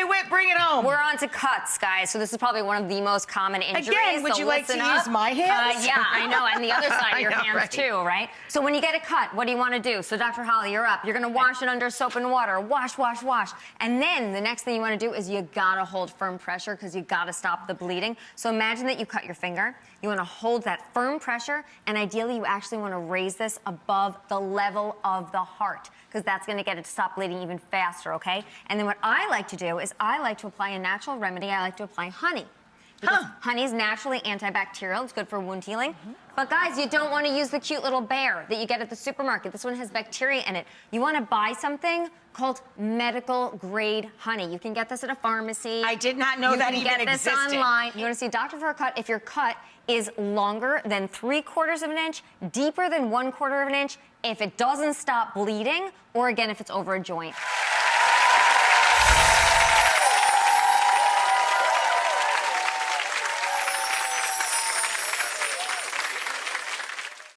Whit, bring it home. We're on to cuts, guys. So this is probably one of the most common injuries. Again, would you like to use my hands? Yeah, I know, and the other side of your hands right. too, right? So when you get a cut, what do you want to do? So Dr. Holly, you're up. You're going to wash it under soap and water. Wash, wash, wash. And then the next thing you want to do is you got to hold firm pressure because you got to stop the bleeding. So imagine that you cut your finger. You want to hold that firm pressure, and ideally you actually want to raise this above the level of the heart because that's going to get it to stop bleeding even faster, okay? And then what I like to do is I like to apply a natural remedy. I like to apply honey. Because honey is naturally antibacterial. It's good for wound healing. But guys, you don't want to use the cute little bear that you get at the supermarket. This one has bacteria in it. You want to buy something called medical grade honey. You can get this at a pharmacy. I did not know that even existed. You can get this online. You want to see a doctor for a cut if your cut is longer than 3/4 of an inch, deeper than 1/4 of an inch, if it doesn't stop bleeding, or again, if it's over a joint.